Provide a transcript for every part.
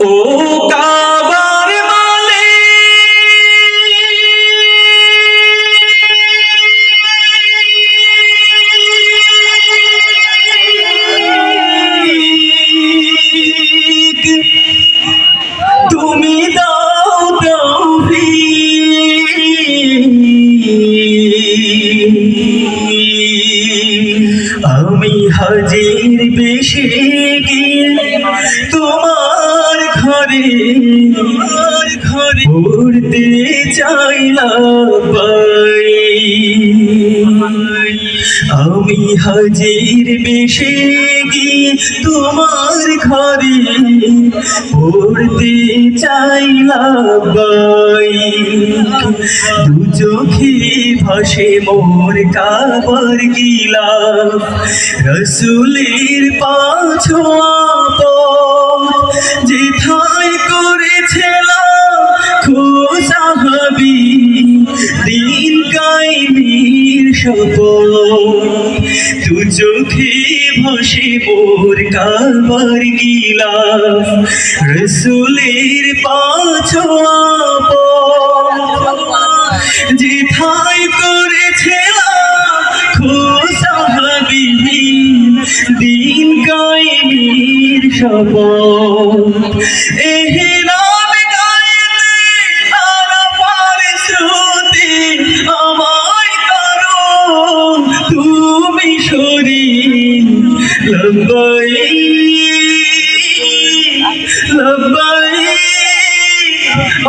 ও কাবার মালিক, তুমি দাও তৌফিক। আমি হাজির বেশে গিয়ে তোমার ঘরে পড়তে চাইলাম। আমি হাজির বেশে গিয়ে তোমার ঘরে পড়তে চাইলাম। দু চোখে ভাসে মোর কাবার গিলাফ, রসুলের পাছোয়া যেথায় করেছিলাম খোসাহাবি দিন কায়েমের শপথ। দু চোখে ভাসে মোর কাবার গিলাফ, রসুলের পাছোয়া যেথায় করেছিলাম খোসাহাবি দিন কায়েমের শপথ। এহরাম গায়েতে আরাফার স্রোতে আমায় করো তুমি শরীক। লব্বাইক লব্বাইক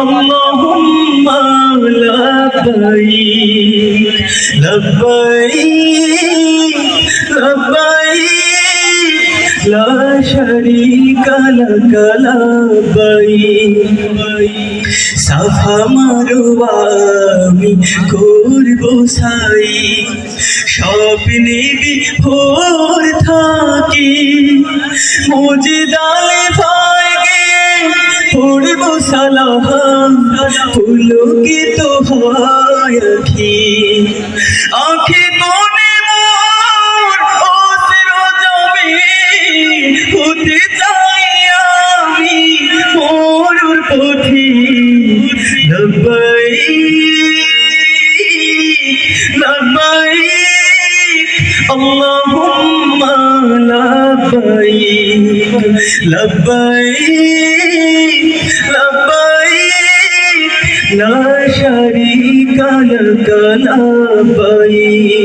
আল্লাহুম্মা লব্বাইক লব্বাইক লব্বাইক লা শারীকা লাক লব্বাইক। সাফা মারওয়া আমি করব সাই, স্বপ্নে বিভোর থাকি মুজদালে ফায়গে পড়ব সালাম। পুলকিত হয় আঁখি আঁখি কোণে মোর অশ্রু জমে, হতে চাই আমি মরুর পথিক। লব্বাইক লব্বাইক আল্লাহুম্মা লব্বাইক লব্বাইক লব্বাইক লা শারীকা লাক লব্বাইক।